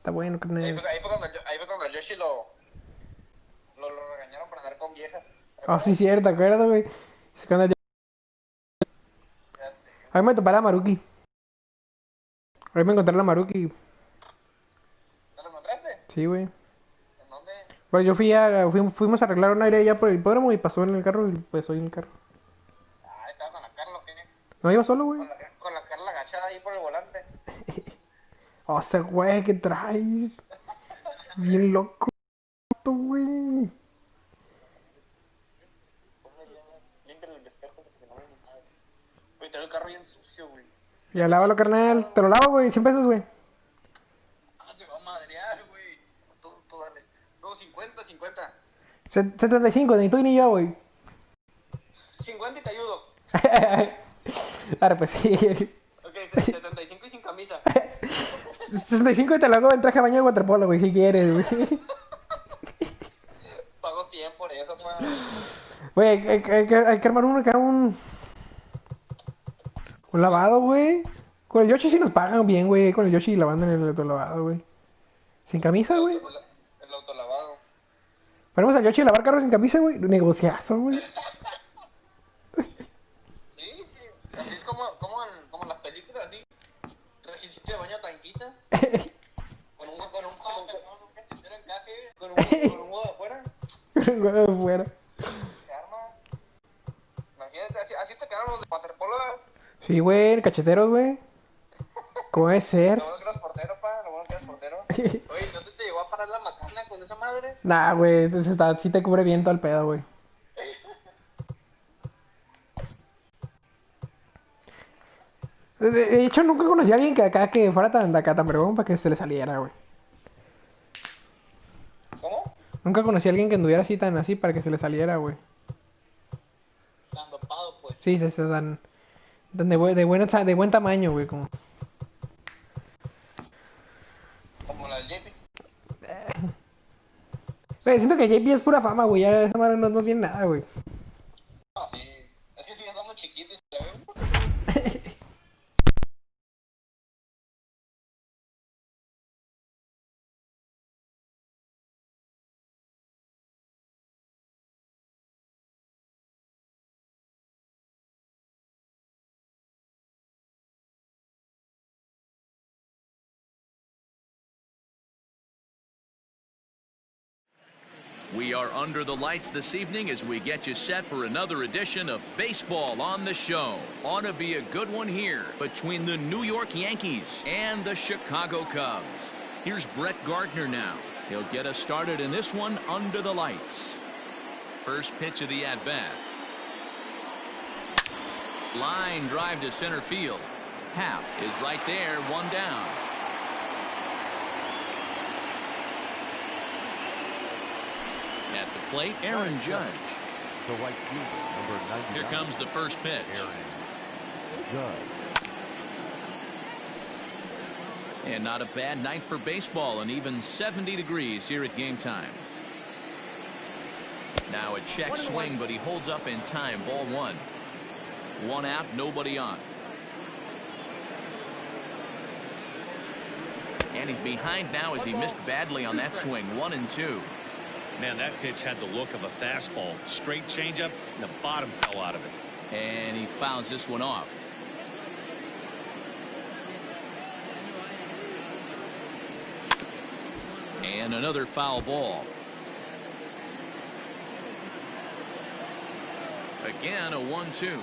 Está bueno, carnal. Ahí fue cuando el Yoshi lo regañaron por andar con viejas. ¿Te Oh, sí, acuerdas? cierto, ¿te acuerdas, güey? Es cuando Ya sé, a mí güey. me topé la Maruki. A mí me encontré la Maruki. ¿No lo encontraste? Sí, güey. ¿En dónde? Bueno, fuimos a arreglar un aire allá por el hipódromo y pasó en el carro y pues hoy en el carro. Ah, estaba con la Carla, ¿o qué? No iba solo, güey. Con la Carla agachada ahí por el volante. O sea, güey, ¿qué traes? Bien loco, güey. Ponle ya, límpiale el espejo porque no ve ni nada. Güey, trae el carro bien sucio, güey. Ya lávalo, carnal. Te lo lavo, güey. 100 pesos, güey. Ah, se va a madrear, güey. Tú dale. No, 50, 50. 75, ni tú ni yo, güey. 50 y te ayudo. Ahora, pues sí. Ok, 75 y sin camisa. 65 y te lo hago en traje de baño de waterpolo, güey, si quieres, güey. Pago 100 por eso, pa. Güey, hay que armar uno que haga un lavado, güey. Con el Yoshi sí nos pagan bien, güey. Con el Yoshi lavando en el autolavado, güey. Sin camisa, güey. El autolavado. Ponemos al Yoshi a lavar carros sin camisa, güey. Negociazo, güey. Sí, sí. Así es como en las películas, así. Trajecito de baño tanquita. Con un cachetero encaje. Con un huevo afuera. Fuera. Se arma. Imagínate, así te quedaron los de waterpolo. Sí, güey, cacheteros, güey. ¿Cómo debe ser? Lo bueno que eres portero, pa. Lo bueno que eres portero. Oye, ¿no se te llegó a parar la macana con esa madre? Nah, güey, entonces sí te cubre bien todo el pedo, güey. De hecho, nunca conocí a alguien que acá que fuera tan de acá tan vergón para que se le saliera, güey. ¿Cómo? Nunca conocí a alguien que anduviera así tan así para que se le saliera, güey. Tan dopado, pues. Sí, se dan de buen tamaño, güey. Como. Como la del JP. Güey, siento que JP es pura fama, güey. Ya esa madre no tiene nada, güey. Ah, sí. Es que sigue estando chiquito y se le ve. We are under the lights this evening as we get you set for another edition of Baseball on the Show. Ought to be a good one here between the New York Yankees and the Chicago Cubs. Here's Brett Gardner now. He'll get us started in this one under the lights. First pitch of the at-bat. Line drive to center field. Happ is right there, one down. At the plate, Aaron Judge. The right fielder, number 99. Here comes the first pitch. Aaron Judge. And not a bad night for baseball, and even 70 degrees here at game time. Now a check swing, but he holds up in time. Ball one. One out, nobody on. And he's behind now as he missed badly on that swing. 1-2. Man, that pitch had the look of a fastball. Straight changeup, and the bottom fell out of it. And he fouls this one off. And another foul ball. Again, a 1-2.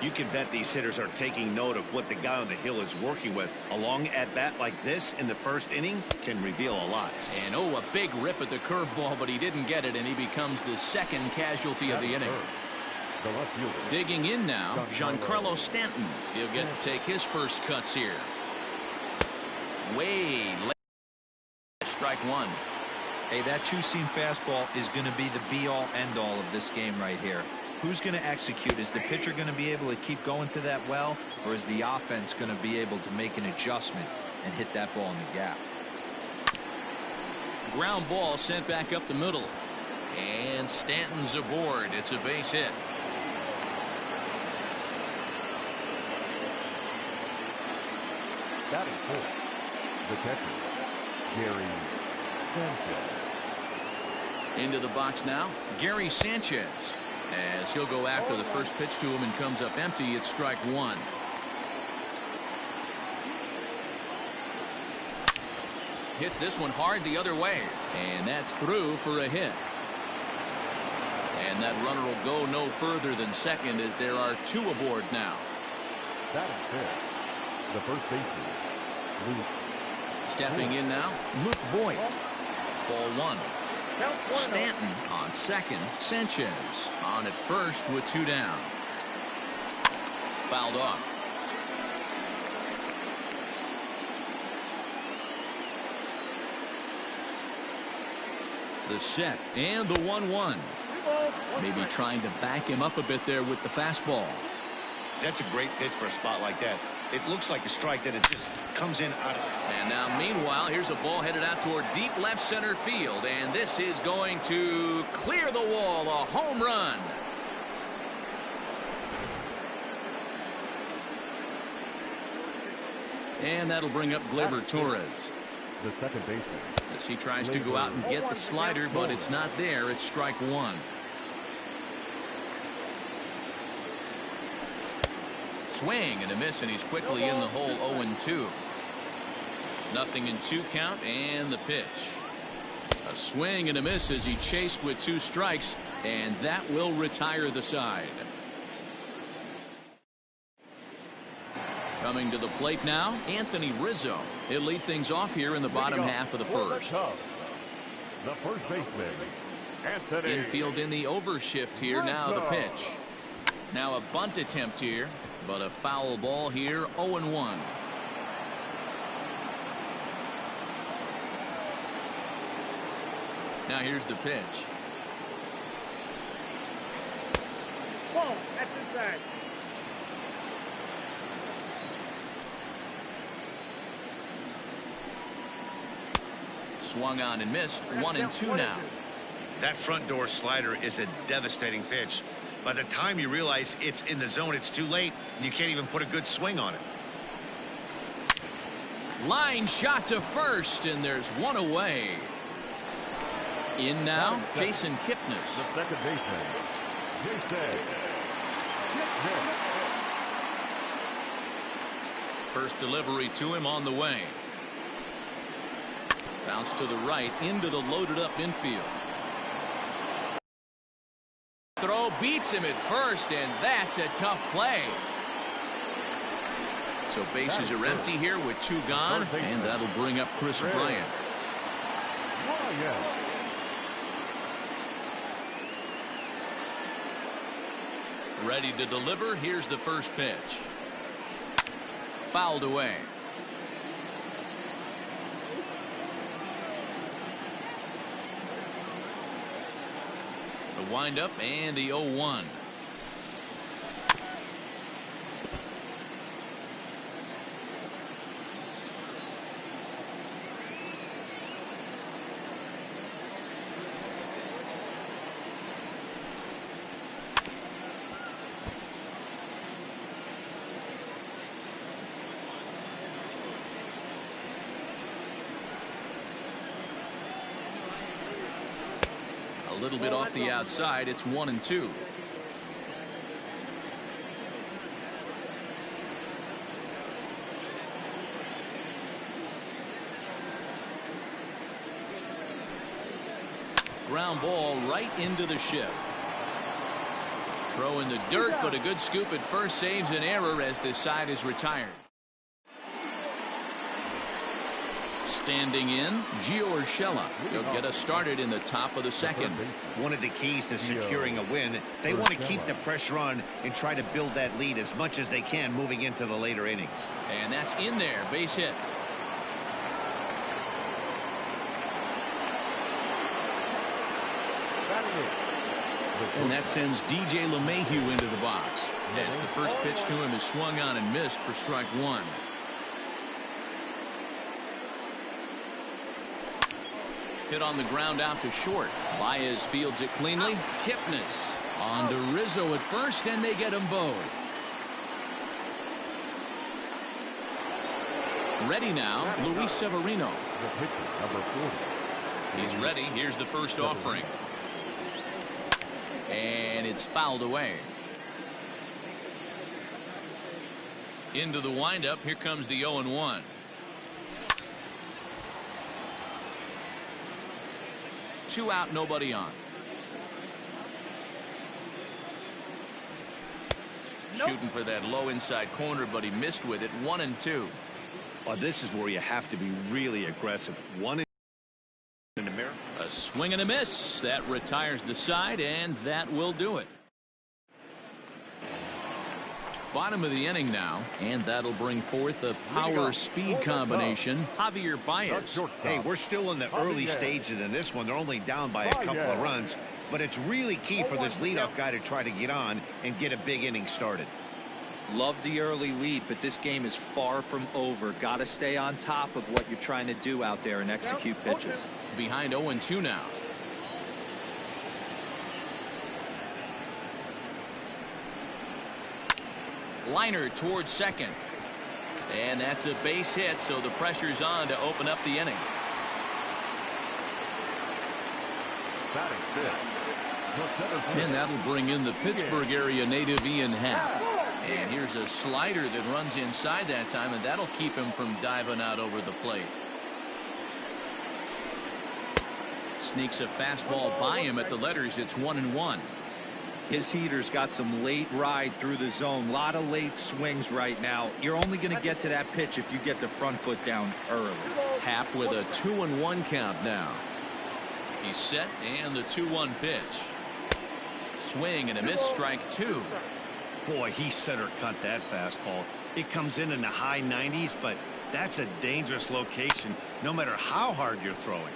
You can bet these hitters are taking note of what the guy on the hill is working with. A long at-bat like this in the first inning can reveal a lot. And a big rip at the curveball, but he didn't get it, and he becomes the second casualty of the inning. The left fielder. Digging in now, Giancarlo Stanton. He'll get to take his first cuts here. Way late. Strike one. Hey, that two-seam fastball is going to be the be-all, end-all of this game right here. Who's going to execute? Is the pitcher going to be able to keep going to that well, or is the offense going to be able to make an adjustment and hit that ball in the gap? Ground ball sent back up the middle. And Stanton's aboard. It's a base hit. Batting fourth, the catcher, Gary Sanchez. Into the box now, Gary Sanchez. As he'll go after the first pitch to him and comes up empty, it's strike one. Hits this one hard the other way, and that's through for a hit. And that runner will go no further than second as there are two aboard now. Batting fifth, the first baseman, Luke. Stepping in now, Luke Voigt. Ball one. Stanton on second. Sanchez on at first with two down. Fouled off. The set and the 1-1. Maybe trying to back him up a bit there with the fastball. That's a great pitch for a spot like that. It looks like a strike that it just comes in out of. And now meanwhile, here's a ball headed out toward deep left center field, and this is going to clear the wall. A home run. And that'll bring up Gleyber Torres. The second baseman. As he tries to go out and get the slider, but it's not there. It's strike one. Swing and a miss, and he's quickly in the hole. 0-2. Nothing in two count, and the pitch. A swing and a miss as he chased with two strikes, and that will retire the side. Coming to the plate now, Anthony Rizzo. He'll lead things off here in the bottom half of the first. The first baseman, Anthony. Infield in the overshift here. Now the pitch. Now a bunt attempt here, but a foul ball here. 0-1. Now here's the pitch. Whoa, that's inside. Swung on and missed. 1-2 now. That front door slider is a devastating pitch. By the time you realize it's in the zone, it's too late, and you can't even put a good swing on it. Line shot to first, and there's one away. In now, Jason Kipnis. The second baseman, Jason Kipnis. First delivery to him on the way. Bounce to the right into the loaded up infield. Throw beats him at first, and that's a tough play. So bases are empty here with two gone, and that'll bring up Chris Bryant. Ready to deliver. Here's the first pitch. Fouled away. The windup and the 0-1. A little bit off the outside. It's 1-2. Ground ball right into the shift. Throw in the dirt, but a good scoop at first saves an error as this side is retired. Standing in, Gio Urshela. He'll get us started in the top of the second. One of the keys to securing a win, they want to keep the pressure on and try to build that lead as much as they can moving into the later innings. And that's in there, base hit. And that sends DJ LeMahieu into the box. As the first pitch to him is swung on and missed for strike one. Hit on the ground out to short. Baez fields it cleanly. Kipnis on to Rizzo at first, and they get them both. Ready now, Luis Severino. The pitcher, number 40. He's ready. Here's the first offering. And it's fouled away. Into the windup. Here comes the 0-1. Two out, nobody on. Shooting for that low inside corner, but he missed with it. 1-2. Well, this is where you have to be really aggressive. One in the mirror. A swing and a miss. That retires the side, and that will do it. Bottom of the inning now, and that'll bring forth a power-speed combination. Javier Baez. Hey, we're still in the early stages in this one. They're only down by a couple of runs, but it's really key for this leadoff guy to try to get on and get a big inning started. Love the early lead, but this game is far from over. Got to stay on top of what you're trying to do out there and execute pitches. Behind 0-2 now. Liner towards second. And that's a base hit, so the pressure's on to open up the inning. Batting fifth. And that'll bring in the Pittsburgh area native Ian Happ. And here's a slider that runs inside that time, and that'll keep him from diving out over the plate. Sneaks a fastball by him at the letters. It's 1-1. His heater's got some late ride through the zone. A lot of late swings right now. You're only going to get to that pitch if you get the front foot down early. Happ with a 2-1 count now. He's set, and the 2-1 pitch. Swing and a miss, strike two. Boy, he center cut that fastball. It comes in the high 90s, but that's a dangerous location no matter how hard you're throwing.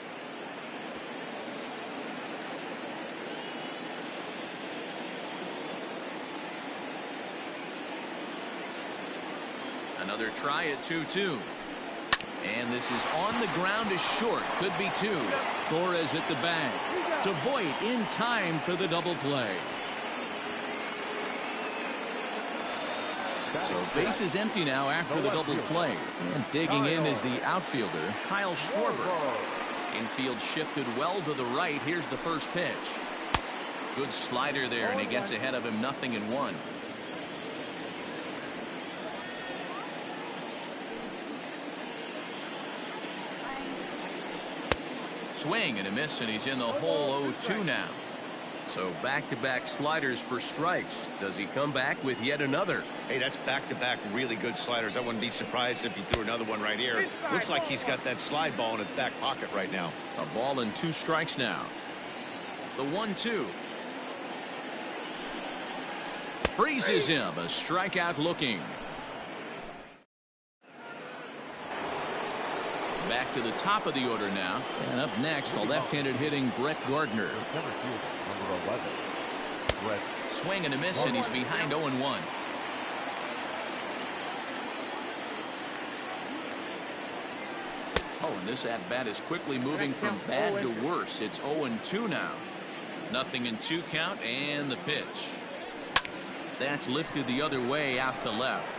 Another try at 2-2. And this is on the ground is short. Could be two. Torres at the bag. To Voit in time for the double play. So base is empty now after the double play. And digging in is the outfielder, Kyle Schwarber. Infield shifted well to the right. Here's the first pitch. Good slider there, and he gets ahead of him, 0-1. Swing and a miss, and he's in the hole. 0-2 now. So back-to-back sliders for strikes. Does he come back with yet another? Hey, that's back-to-back really good sliders. I wouldn't be surprised if he threw another one right here. Looks like he's got that slide ball in his back pocket right now. A ball and 2 strikes now. The 1-2. Freezes him. A strikeout looking. Back to the top of the order now. And up next, the left-handed hitting Brett Gardner. Number 11. Brett. Swing and a miss, and he's behind 0-1. Oh, and this at-bat is quickly moving from bad to worse. It's 0-2 now. 0-2 count, and the pitch. That's lifted the other way out to left.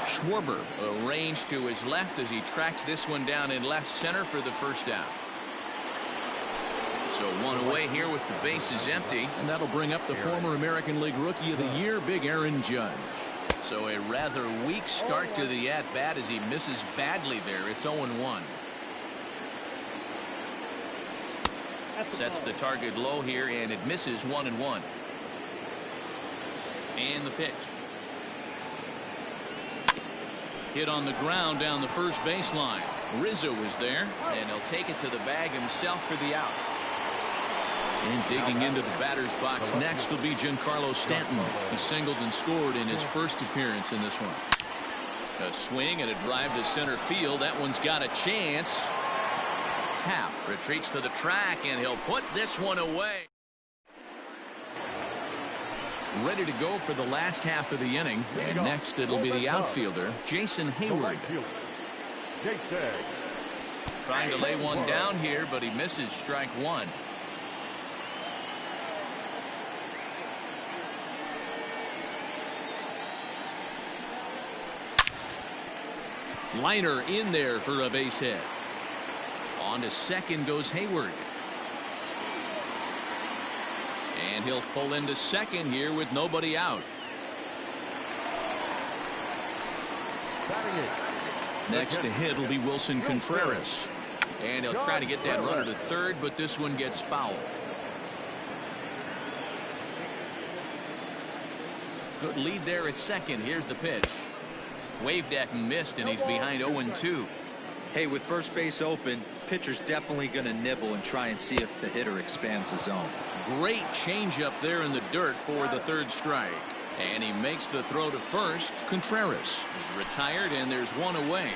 Schwarber arranged to his left as he tracks this one down in left center for the first out. So one away here with the bases empty, and that'll bring up the former American League Rookie of the Year, Big Aaron Judge. So a rather weak start to the at-bat as he misses badly there. It's 0-1. Sets the target low here, and it misses 1-1. And the pitch. Hit on the ground down the first baseline. Rizzo is there, and he'll take it to the bag himself for the out. And digging into the batter's box next will be Giancarlo Stanton. He singled and scored in his first appearance in this one. A swing and a drive to center field. That one's got a chance. Happ retreats to the track, and he'll put this one away. Ready to go for the last half of the inning. And next it'll be the outfielder, Jason Hayward. Trying to lay one down here, but he misses strike one. Liner in there for a base hit. On to second goes Hayward. And he'll pull into second here with nobody out. Next to hit will be Wilson Contreras. And he'll try to get that runner to third, but this one gets fouled. Good lead there at second. Here's the pitch. Waved at and missed, and he's behind 0-2. Hey, with first base open, pitcher's definitely going to nibble and try and see if the hitter expands the zone. Great changeup there in the dirt for the third strike. And he makes the throw to first. Contreras is retired, and there's one away.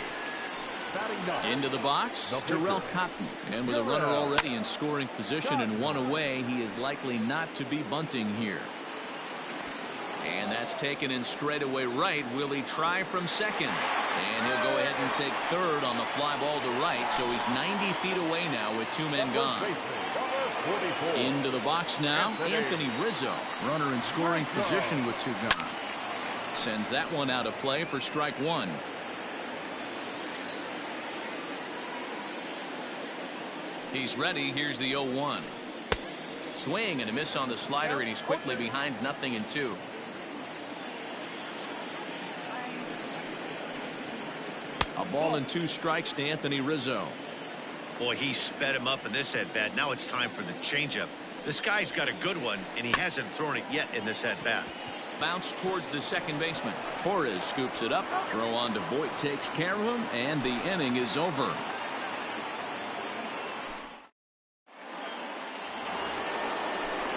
Into the box, Jarrell Cotton. And with a runner already in scoring position and one away, he is likely not to be bunting here. And that's taken in straightaway right. Will he try from second? And he'll go ahead and take third on the fly ball to right. So he's 90 feet away now with two men gone. Into the box now, Anthony Rizzo. Runner in scoring position with two gone. Sends that one out of play for strike one. He's ready. Here's the 0-1. Swing and a miss on the slider, and he's quickly behind 0-2. A ball and two strikes to Anthony Rizzo. Boy, he sped him up in this at-bat. Now it's time for the changeup. This guy's got a good one, and he hasn't thrown it yet in this at-bat. Bounce towards the second baseman. Torres scoops it up. Throw on to Voit takes care of him, and the inning is over.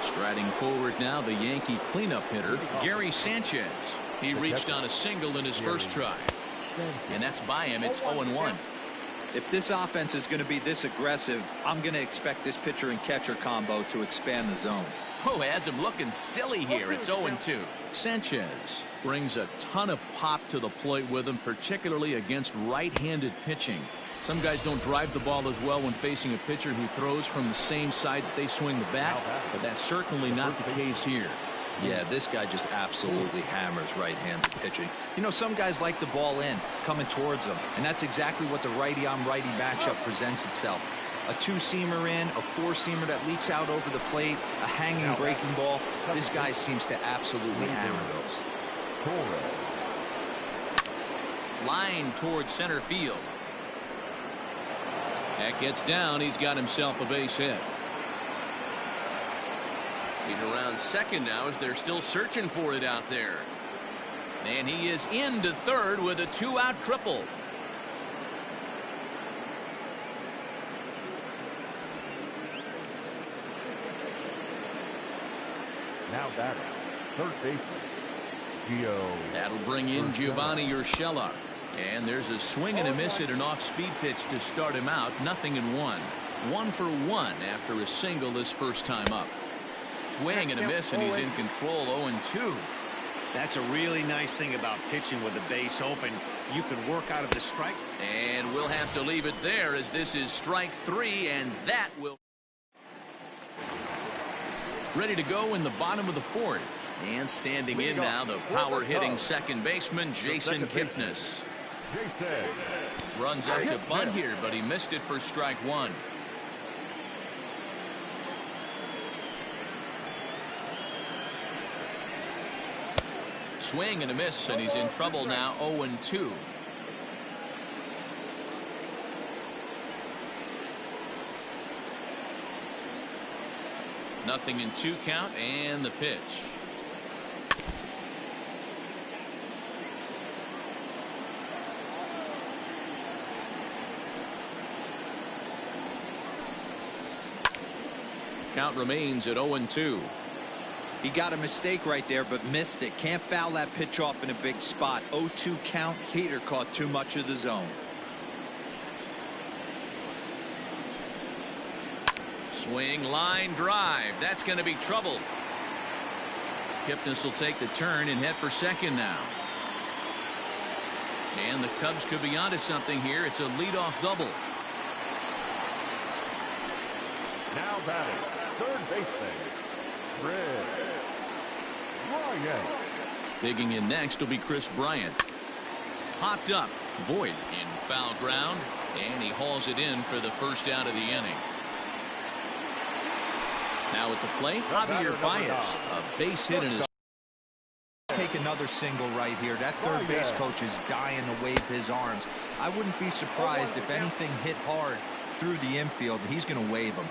Striding forward now, the Yankee cleanup hitter, Gary Sanchez. He reached on a single in his first try. And that's by him. It's 0-1. If this offense is going to be this aggressive, I'm going to expect this pitcher and catcher combo to expand the zone. Oh, has him looking silly here. It's 0-2. Sanchez brings a ton of pop to the plate with him, particularly against right-handed pitching. Some guys don't drive the ball as well when facing a pitcher who throws from the same side that they swing the bat, but that's certainly not the case here. Yeah, this guy just absolutely hammers right-handed pitching. You know, some guys like the ball in, coming towards them, and that's exactly what the righty-on-righty matchup presents itself. A two-seamer in, a four-seamer that leaks out over the plate, a hanging breaking ball. This guy seems to absolutely hammer those. Line towards center field. That gets down. He's got himself a base hit. He's around second now as they're still searching for it out there. And he is into third with a two-out triple. Now batting, third baseman, Gio. That'll bring in Giovanni Urshela. And there's a swing and a miss at an off-speed pitch to start him out. 0-1. 1 for 1 after a single this first time up. Swing and a miss, and he's in control. 0-2. That's a really nice thing about pitching with the base open. You can work out of the strike. And we'll have to leave it there as this is strike 3, and that will. Ready to go in the bottom of the fourth. And standing in now, the power-hitting second baseman, Jason Kipnis. Runs up to bunt here, but he missed it for strike one. Swing and a miss, and he's in trouble now. 0-2. Nothing in 2 count, and the pitch. Count remains at 0-2. He got a mistake right there, but missed it. Can't foul that pitch off in a big spot. 0-2 count. Heater caught too much of the zone. Swing, line, drive. That's going to be trouble. Kipnis will take the turn and head for second now. And the Cubs could be onto something here. It's a leadoff double. Now batting, third baseman, Kris Bryant. Digging in next will be Kris Bryant. Popped up. Voit in foul ground, and he hauls it in for the first out of the inning. Now at the plate, Javier Baez, a base hit in his. Take another single right here. That third base coach is dying to wave his arms. I wouldn't be surprised if anything hit hard through the infield. He's going to wave him.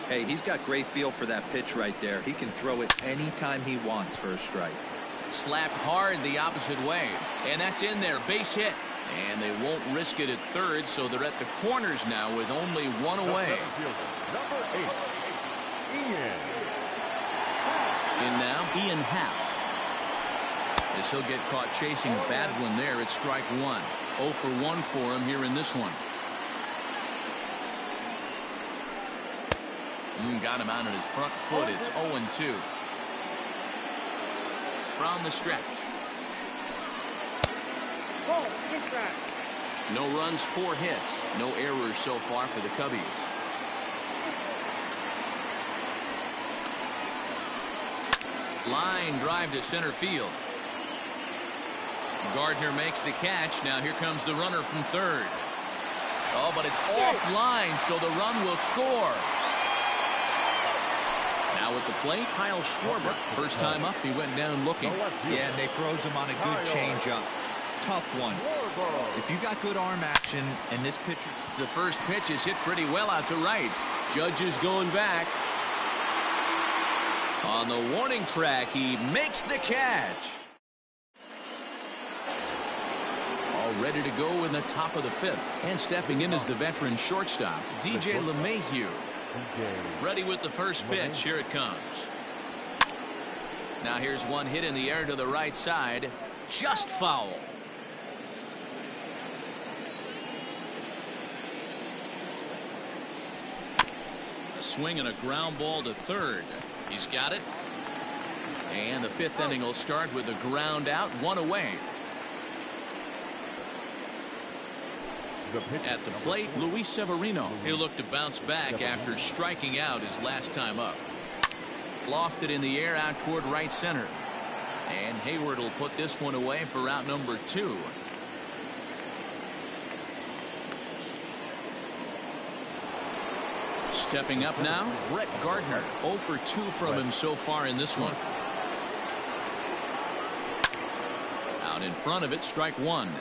Hey, he's got great feel for that pitch right there. He can throw it anytime he wants for a strike. Slapped hard the opposite way, and that's in there. Base hit, and they won't risk it at third, so they're at the corners now with only one away. Number 8, Ian. In now, Ian Happ. As he'll get caught chasing a bad one there, it's strike one. 0 for 1 for him here in this one. Got him out on his front foot. It's 0-2. From the stretch. No runs, 4 hits. No errors so far for the Cubbies. Line drive to center field. Gardner makes the catch. Now here comes the runner from third. Oh, but it's offline, so the run will score. Now at the plate, Kyle Schwarber. First time up, he went down looking. Yeah, and they froze him on a good changeup. Tough one. If you got good arm action and this pitcher. The first pitch is hit pretty well out to right. Judge is going back. On the warning track, he makes the catch. All ready to go in the top of the 5th. And stepping in is the veteran shortstop, DJ LeMahieu. Ready with the first pitch. Here it comes. Now here's one hit in the air to the right side. Just foul. A swing and a ground ball to third. He's got it. And the 5th inning will start with a ground out, 1 away. At the plate, Luis Severino. He'll look to bounce back after striking out his last time up. Lofted in the air out toward right center. And Hayward will put this one away for out number 2. Stepping up now, Brett Gardner. 0 for 2 from him so far in this one. Out in front of it, strike 1.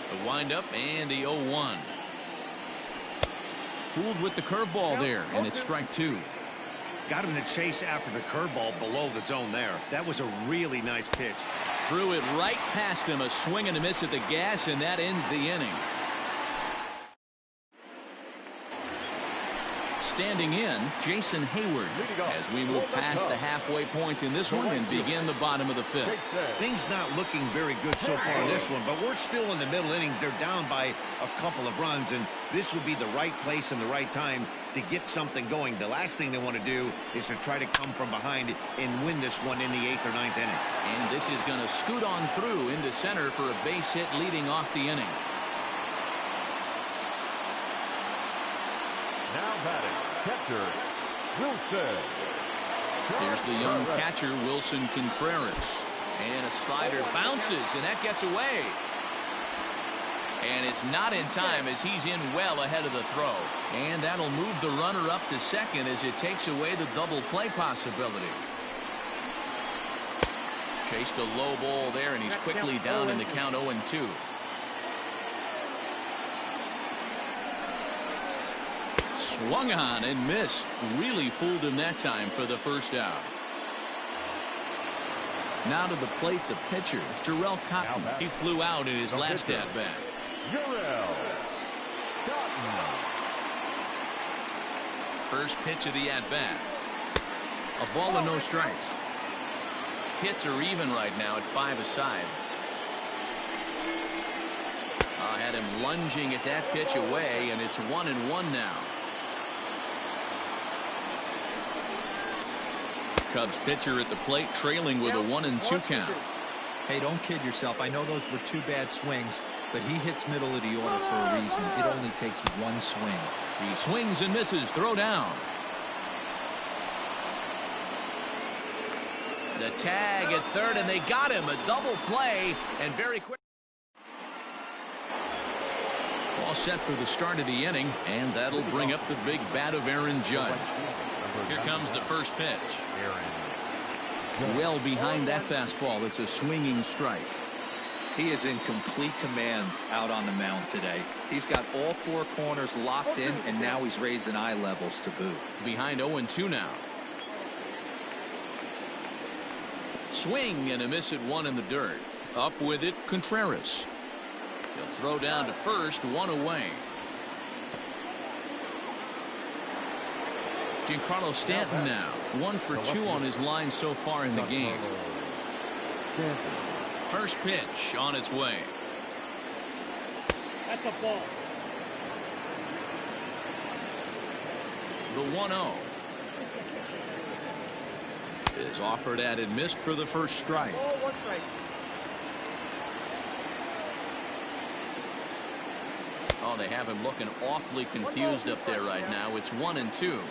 The windup and the 0-1. Fooled with the curveball there, and it's strike 2. Got him to chase after the curveball below the zone there. That was a really nice pitch. Threw it right past him, a swing and a miss at the gas, and that ends the inning. Standing in, Jason Hayward, as we move past the halfway point in this one and begin the bottom of the 5th. Things not looking very good so far in this one, but we're still in the middle innings. They're down by a couple of runs, and this would be the right place and the right time to get something going. The last thing they want to do is to try to come from behind and win this one in the 8th or 9th inning. And this is going to scoot on through into center for a base hit leading off the inning. Now batting, catcher, Wilson. Here's the young catcher, Wilson Contreras. And a slider bounces, and that gets away. And it's not in time as he's in well ahead of the throw. And that'll move the runner up to second as it takes away the double play possibility. Chased a low ball there, and he's quickly down in the count 0-2. Swung on and missed. Really fooled him that time for the first out. Now to the plate, the pitcher, Jarrell Cotton. He flew out in his last at-bat. Jarrell Cotton. First pitch of the at-bat. A ball and no strikes. Hits are even right now at 5 aside. Had him lunging at that pitch away, and it's 1-1 now. Cubs pitcher at the plate, trailing with a 1-2 count. Hey, don't kid yourself. I know those were 2 bad swings, but he hits middle of the order for a reason. It only takes 1 swing. He swings and misses. Throw down. The tag at third, and they got him. A double play, and very quick. All set for the start of the inning, and that'll bring up the big bat of Aaron Judge. Here comes the first pitch. Well behind that fastball. It's a swinging strike. He is in complete command out on the mound today. He's got all four corners locked in, and now he's raising eye levels to boot. Behind 0-2 now. Swing and a miss at one in the dirt. Up with it, Contreras. He'll throw down to first, one away. Giancarlo Stanton now, 1 for 2 on his line so far in the game. First pitch on its way. That's a ball. The 1-0 is offered at and missed for the first strike. Oh, 1 strike. Oh, they have him looking awfully confused up there right now. It's 1-2.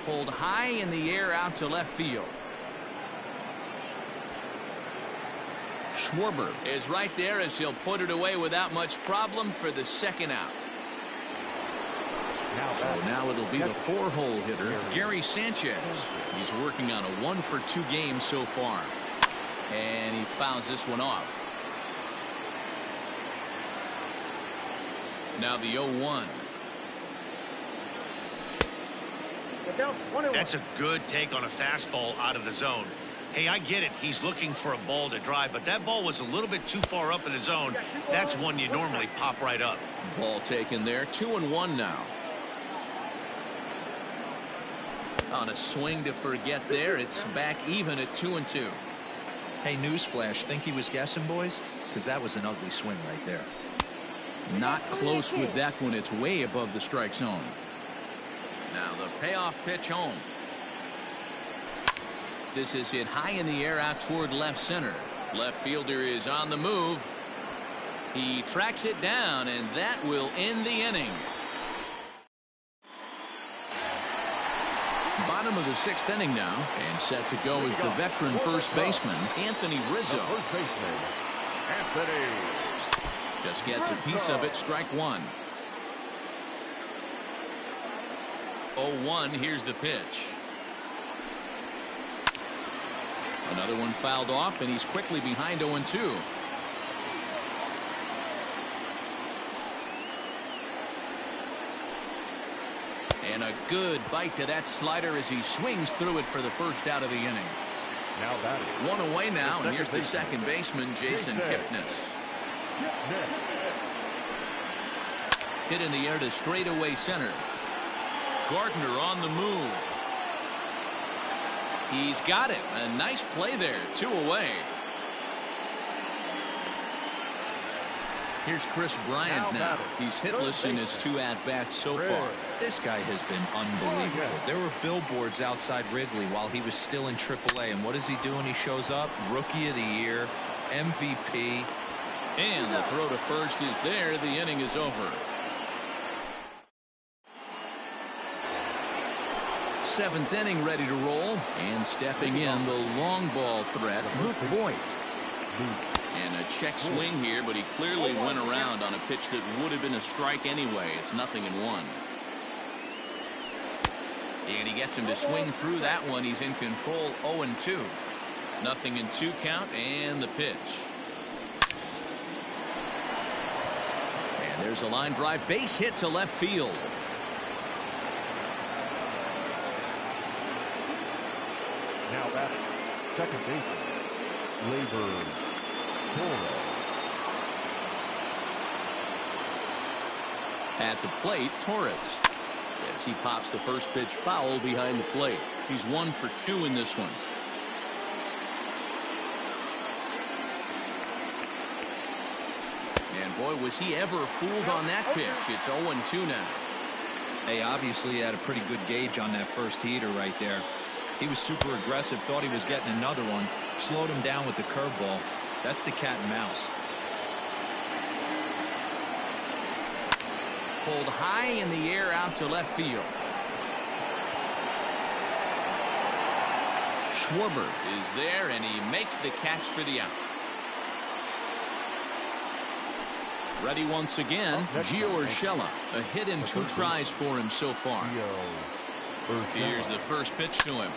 Pulled high in the air out to left field. Schwarber is right there as he'll put it away without much problem for the second out. So now it'll be the 4-hole hitter, Gary Sanchez. He's working on a 1 for 2 game so far. And he fouls this one off. Now the 0-1. That's a good take on a fastball out of the zone. Hey, I get it. He's looking for a ball to drive, but that ball was a little bit too far up in the zone. That's one you normally pop right up. Ball taken there. 2-1 now. On a swing to forget there. It's back even at 2-2. Hey, newsflash, think he was guessing, boys? Because that was an ugly swing right there. Not close with that one. It's way above the strike zone. Now the payoff pitch home. This is hit high in the air out toward left center. Left fielder is on the move. He tracks it down, and that will end the inning. Bottom of the 6th inning now, and set to go is the veteran first baseman, Anthony Rizzo. First baseman, Anthony. Just gets a piece of it, strike one. 0-1, here's the pitch. Another one fouled off, and he's quickly behind 0-2. And a good bite to that slider as he swings through it for the first out of the inning. Now batting. One away now, and here's the second baseman, Jason Kipnis. Hit in the air to straightaway center. Gardner on the move. He's got it. A nice play there. 2 away. Here's Chris Bryant now. He's hitless in his 2 at-bats so far. This guy has been unbelievable. There were billboards outside Wrigley while he was still in AAA. And what does he do when he shows up? Rookie of the Year, MVP. And the throw to first is there. The inning is over. 7th inning ready to roll. And stepping in, the long ball threat, Luke Voit. And a check swing here, but he clearly went around on a pitch that would have been a strike anyway. It's 0-1. And he gets him to swing through that one. He's in control. 0-2. 0-2 count, and the pitch. And there's a line drive base hit to left field. Now batting. Second baseman, Gleyber Torres. At the plate, Torres. As he pops the first pitch foul behind the plate. He's 1 for 2 in this one. And boy, was he ever fooled on that pitch. It's 0-2 now. Hey, obviously he had a pretty good gauge on that first heater right there. He was super aggressive, thought he was getting another one, slowed him down with the curveball. That's the cat and mouse. Pulled high in the air out to left field. Schwarber is there, and he makes the catch for the out. Ready once again, Gio Urshela. A hit in 2 tries for him so far. Here's the first pitch to him.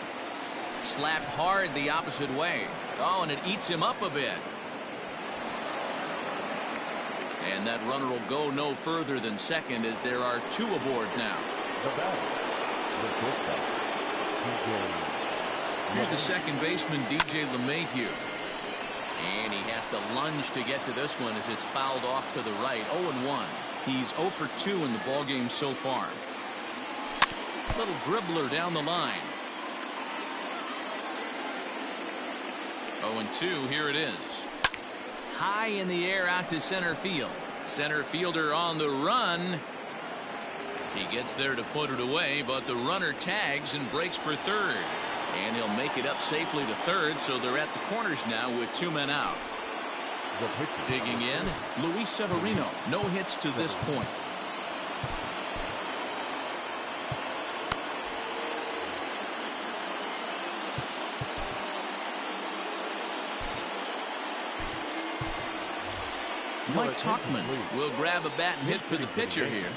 Slapped hard the opposite way. Oh, and it eats him up a bit. And that runner will go no further than second as there are 2 aboard now. Here's the second baseman, DJ LeMahieu. And he has to lunge to get to this one as it's fouled off to the right. 0-1. He's 0 for 2 in the ballgame so far. Little dribbler down the line. 0-2. Here it is. High in the air out to center field. Center fielder on the run. He gets there to put it away, but the runner tags and breaks for third. And he'll make it up safely to third, so they're at the corners now with 2 men out. Digging in, Luis Severino. No hits to this point. Mike Tauchman will grab a bat and hit for the pitcher here.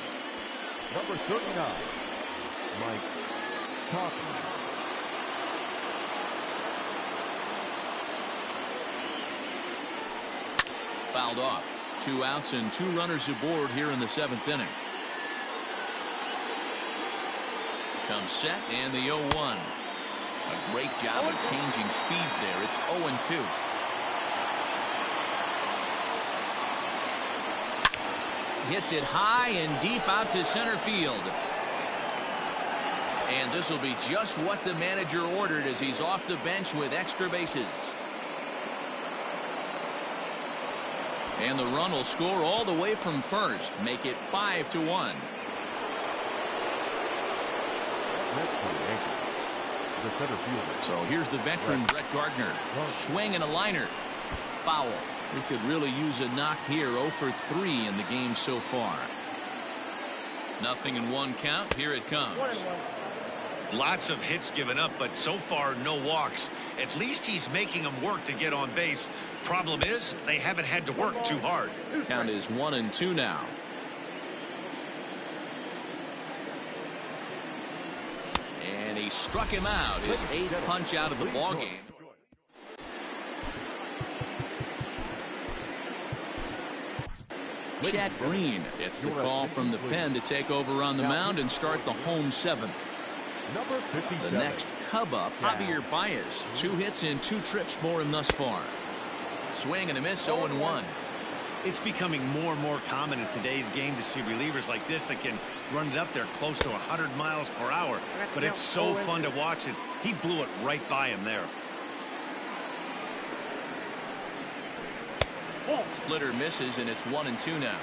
Number 39, Mike Tauchman. Fouled off. 2 outs and 2 runners aboard here in the 7th inning. Comes set and the 0-1. A great job of changing speeds there. It's 0-2. Hits it high and deep out to center field. And this will be just what the manager ordered as he's off the bench with extra bases. And the run will score all the way from first. Make it 5-1. So here's the veteran Brett Gardner. Swing and a liner. Foul. We could really use a knock here. 0 for 3 in the game so far. Nothing in 1 count. Here it comes. Lots of hits given up, but so far no walks. At least he's making them work to get on base. Problem is, they haven't had to work too hard. Count is 1-2 now. And he struck him out. His 8th punch out of the ballgame. Chad Green gets the call from the pen to take over on the mound and start the home 7th. The next Cub up, Javier Baez. 2 hits in 2 trips for him thus far. Swing and a miss, 0-1. It's becoming more and more common in today's game to see relievers like this that can run it up there close to 100 miles per hour. But it's so fun to watch it. He blew it right by him there. Splitter misses, and it's 1-2 now.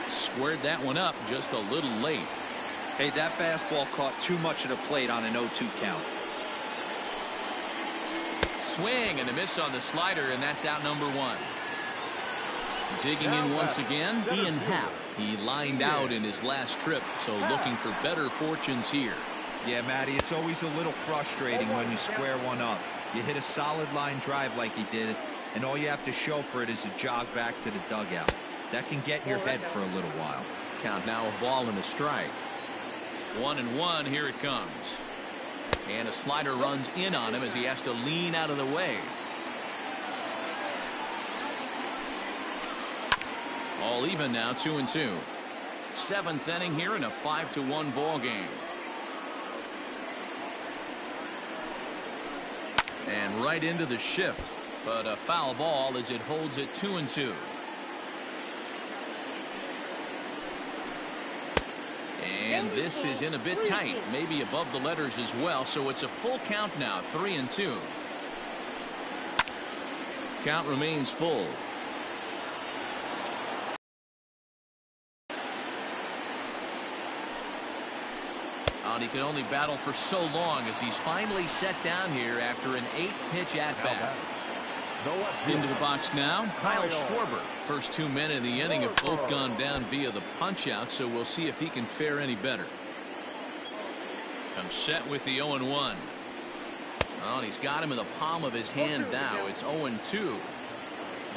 Squared that one up just a little late. Hey, that fastball caught too much of the plate on an 0-2 count. Swing and a miss on the slider, and that's out number 1. Digging in once again, Ian Happ. He lined out in his last trip, so looking for better fortunes here. Yeah, Matty, it's always a little frustrating when you square one up. You hit a solid line drive like he did, and all you have to show for it is a jog back to the dugout. That can get in your head for a little while. Count now, a ball and a strike. 1-1, here it comes. And a slider runs in on him as he has to lean out of the way. All even now, 2-2. 7th inning here in a 5-1 ball game. And right into the shift, but a foul ball as it holds it 2-2. And this is in a bit tight, maybe above the letters as well, so it's a full count now, 3-2. Count remains full. And he can only battle for so long as he's finally set down here after an 8-pitch at-bat. Into the box now, Kyle Schwarber. First 2 men in the inning have both gone down via the punch-out, so we'll see if he can fare any better. Comes set with the 0-1. Oh, and he's got him in the palm of his hand now. It's 0-2.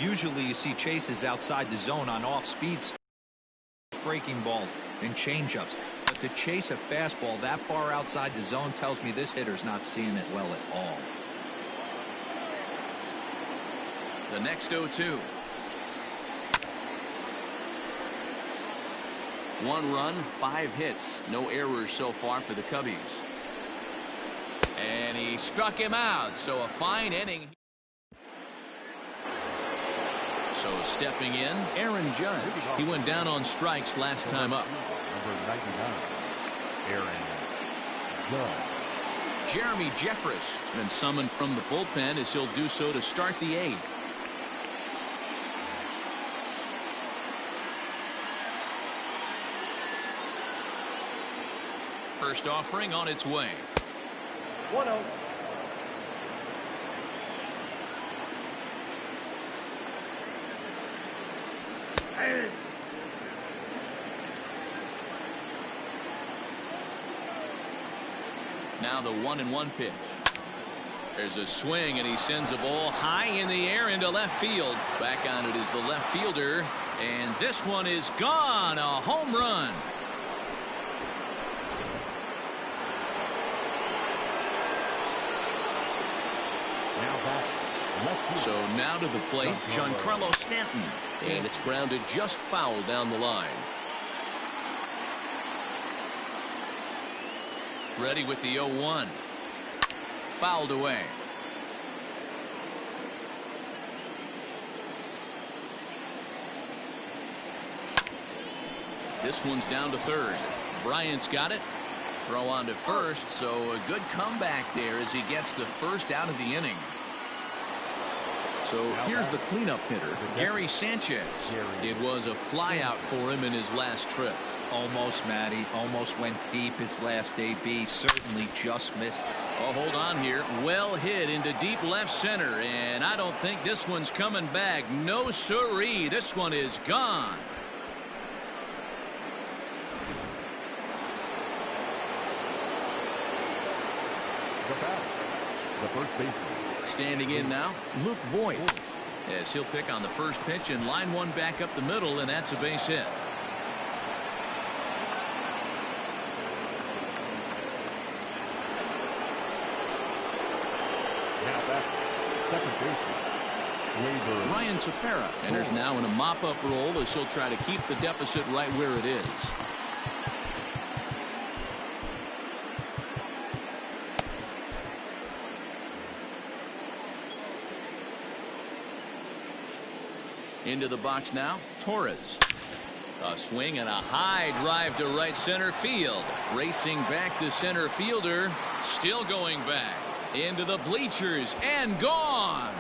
Usually you see chases outside the zone on off-speed breaking balls and changeups. But to chase a fastball that far outside the zone tells me this hitter's not seeing it well at all. The next 0-2. 1 run, 5 hits. No errors so far for the Cubbies. And he struck him out. So a fine inning. So stepping in, Aaron Judge. He went down on strikes last time up. Number 99, Aaron Judge. Jeremy Jeffress has been summoned from the bullpen as he'll do so to start the 8th. First offering on its way. 1-0. Now the 1-1 pitch. There's a swing and he sends a ball high in the air into left field. Back on it is the left fielder, and this one is gone. A home run. So now to the plate, Giancarlo Stanton, and it's grounded just foul down the line. Ready with the 0-1. Fouled away. This one's down to third. Bryant's got it. Throw on to first, so a good comeback there as he gets the first out of the inning. So here's the cleanup hitter, Gary Sanchez. It was a flyout for him in his last trip. Almost, Matty. Almost went deep his last AB. Certainly just missed. Oh, hold on here. Well hit into deep left center, and I don't think this one's coming back. No siree. This one is gone. The first baseman. Standing in now, Luke Voigt. As he'll pick on the first pitch and line one back up the middle, and that's a base hit. Now back, second baseman, Ryan Tepera enters now in a mop-up role as he'll try to keep the deficit right where it is. Into the box now, Torres. A swing and a high drive to right center field. Racing back the center fielder. Still going back. Into the bleachers and gone.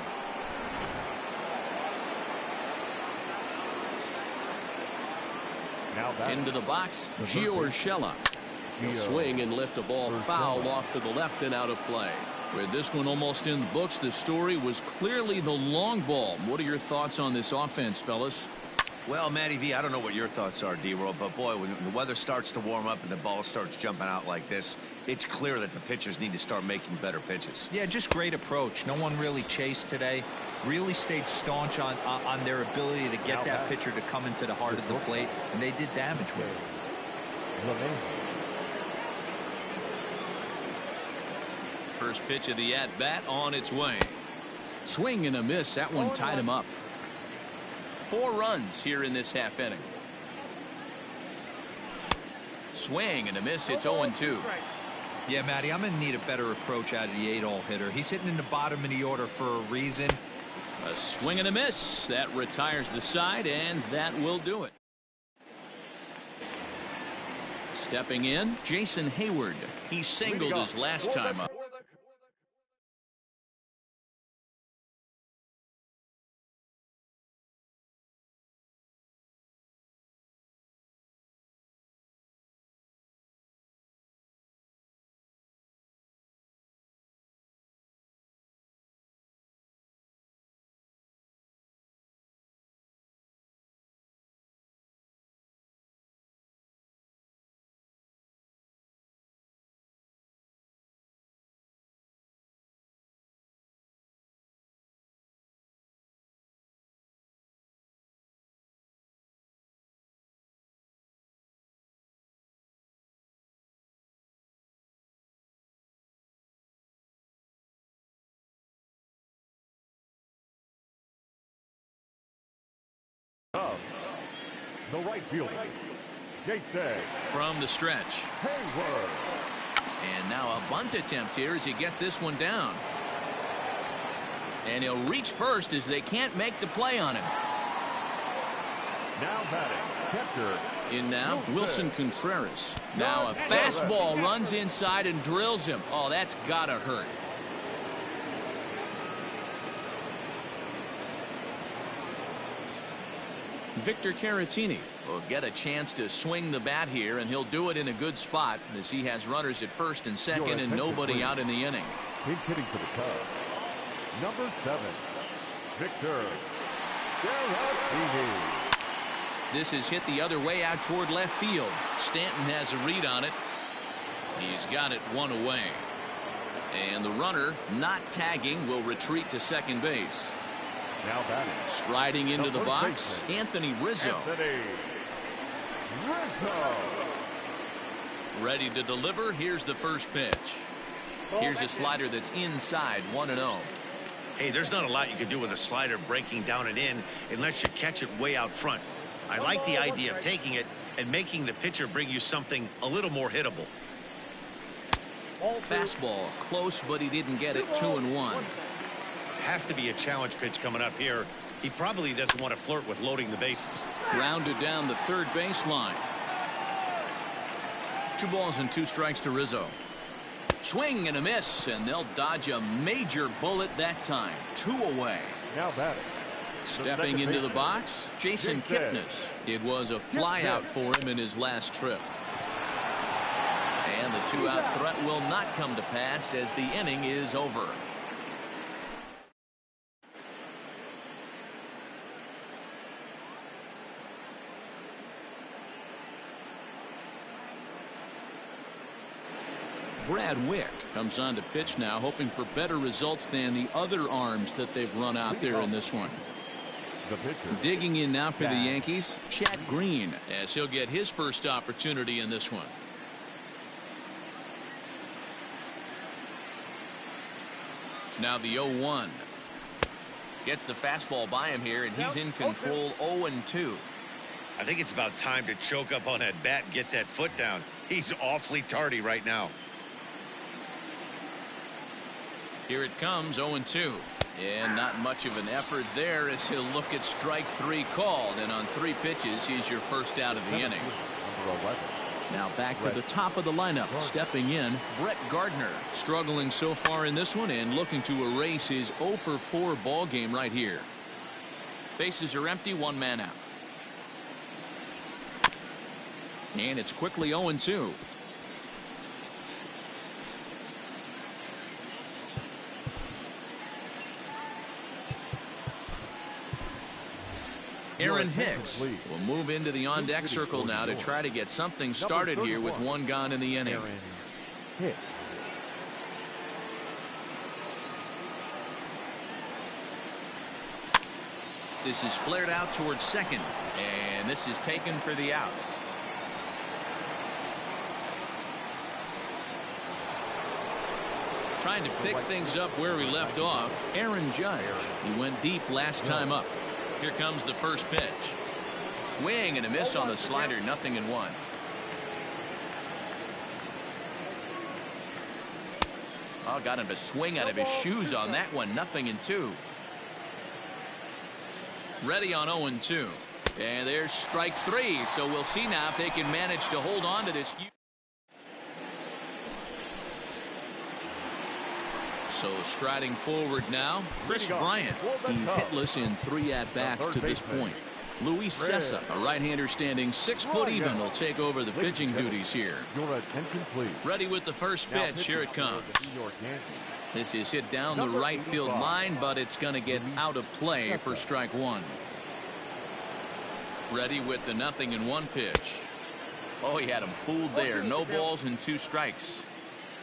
now back, Into the box, Gio Urshela. He'll swing and lift a ball foul off to the left and out of play. With this one almost in the books, the story was clearly the long ball. What are your thoughts on this offense, fellas? Well, Matty V, I don't know what your thoughts are, D-Roll, but boy, when the weather starts to warm up and the ball starts jumping out like this, it's clear that the pitchers need to start making better pitches. Yeah, just great approach. No one really chased today. Really stayed staunch on their ability to get that pitcher to come into the heart of the plate, and they did damage with it. First pitch of the at-bat on its way. Swing and a miss. That one tied him up. 4 runs here in this half inning. Swing and a miss. It's 0-2. Yeah, Matty, I'm going to need a better approach out of the 8-hole hitter. He's hitting in the bottom of the order for a reason. A swing and a miss. That retires the side, and that will do it. Stepping in, Jason Hayward. He singled his last time up. The right fielder, Jason From the stretch. Hayward. And now a bunt attempt here as he gets this one down. And he'll reach first as they can't make the play on him. Now batting, catcher. In now, Wilson Contreras. Now a fastball runs inside and drills him. Oh, that's gotta hurt. Victor Caratini will get a chance to swing the bat here, and he'll do it in a good spot as he has runners at first and second and nobody out in the inning. He's hitting for the Cubs. Number 7, Victor Caratini. This is hit the other way out toward left field. Stanton has a read on it. He's got it one away. And the runner, not tagging, will retreat to second base. Now batting. Striding into the box, baseman, Anthony Rizzo. Anthony Rizzo. Ready to deliver. Here's the first pitch. Here's a slider that's inside, 1-0. Hey, there's not a lot you can do with a slider breaking down and in unless you catch it way out front. I like the idea of taking it and making the pitcher bring you something a little more hittable. Fastball close, but he didn't get it. 2-1. Has to be a challenge pitch coming up here. He probably doesn't want to flirt with loading the bases. Grounded down the third baseline. 2 balls and 2 strikes to Rizzo. Swing and a miss, and they'll dodge a major bullet that time. 2 away. Now batting. Stepping into the box, Jason Kipnis. It was a flyout for him in his last trip. And the 2-out threat will not come to pass as the inning is over. Brad Wick comes on to pitch now, hoping for better results than the other arms that they've run out there in this one. The pitcher. Digging in now for the Yankees, Chad Green, as he'll get his first opportunity in this one. Now the 0-1. Gets the fastball by him here, and he's in control. 0-2. I think it's about time to choke up on that bat and get that foot down. He's awfully tardy right now. Here it comes, 0-2. And not much of an effort there as he'll look at strike 3 called. And on 3 pitches, he's your first out of the inning. Number 11. Now back to the top of the lineup. Stepping in, Brett Gardner. Struggling so far in this one and looking to erase his 0-for-4 ball game right here. Bases are empty, 1 man out. And it's quickly 0-2. Aaron Hicks will move into the on-deck circle now to try to get something started here with 1 gone in the inning. Hicks. This is flared out towards second, and this is taken for the out. Trying to pick things up where we left off, Aaron Judge. He went deep last time up. Here comes the first pitch. Swing and a miss on the slider, 0-1. Oh, got him to swing out of his shoes on that one, 0-2. Ready on 0-2. And there's strike 3, so we'll see now if they can manage to hold on to this. So striding forward now, Chris Bryant. He's hitless in 3 at-bats to this point. Luis Cessa, a right-hander standing 6 foot even, will take over the pitching duties here. Your attention, please. Ready with the first pitch. Here it comes. This is hit down the right field line, but it's going to get out of play for strike 1. Ready with the 0-1 pitch. Oh, he had him fooled there. No balls and 2 strikes.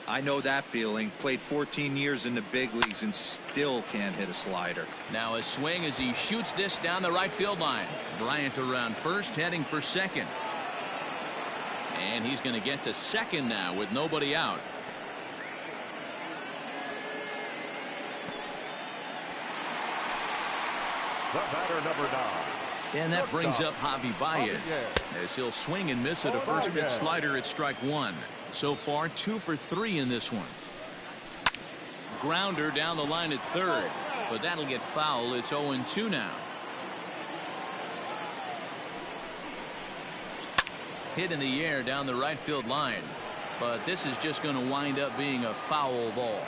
I know that feeling. Played 14 years in the big leagues and still can't hit a slider. Now a swing as he shoots this down the right field line. Bryant around first, heading for second. And he's going to get to second now with nobody out. The batter, number 9, And that brings up Javi Baez as he'll swing and miss at a first pitch slider at strike one. So far 2 for 3 in this one. Grounder down the line at third, but that'll get foul. It's 0-2 now. Hit in the air down the right field line, but this is just going to wind up being a foul ball.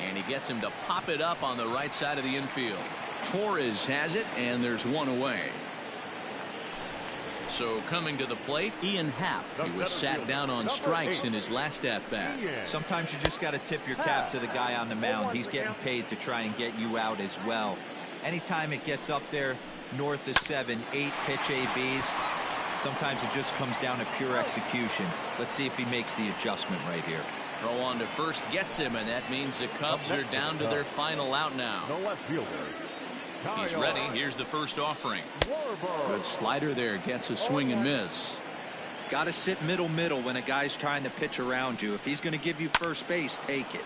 And he gets him to pop it up on the right side of the infield. Torres has it, and there's one away. So coming to the plate, Ian Happ. He was sat down on strikes in his last at bat. Sometimes you just got to tip your cap to the guy on the mound. He's getting paid to try and get you out as well. Anytime it gets up there north of 7, 8 pitch ABs, sometimes it just comes down to pure execution. Let's see if he makes the adjustment right here. Throw on to first gets him, and that means the Cubs are down to their final out now. The left fielder. He's ready. Here's the first offering. Good slider there, gets a swing and miss. Got to sit middle when a guy's trying to pitch around you. If he's going to give you first base, take it.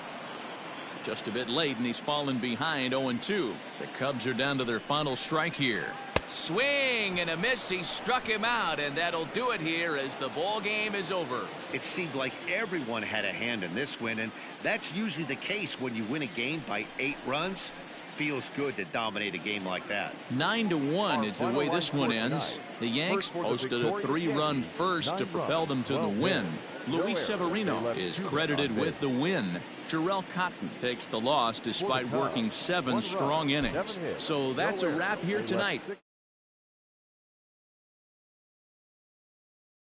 Just a bit late, and he's fallen behind 0-2. The Cubs are down to their final strike here. Swing and a miss. He struck him out, and that'll do it here as the ball game is over. It seemed like everyone had a hand in this win, and that's usually the case when you win a game by 8 runs. Feels good to dominate a game like that. 9-1 is the way this one ends. The Yanks posted a 3-run first to propel them to the win. Luis Severino is credited with the win. Jarrell Cotton takes the loss despite working 7 strong innings. So that's a wrap here tonight.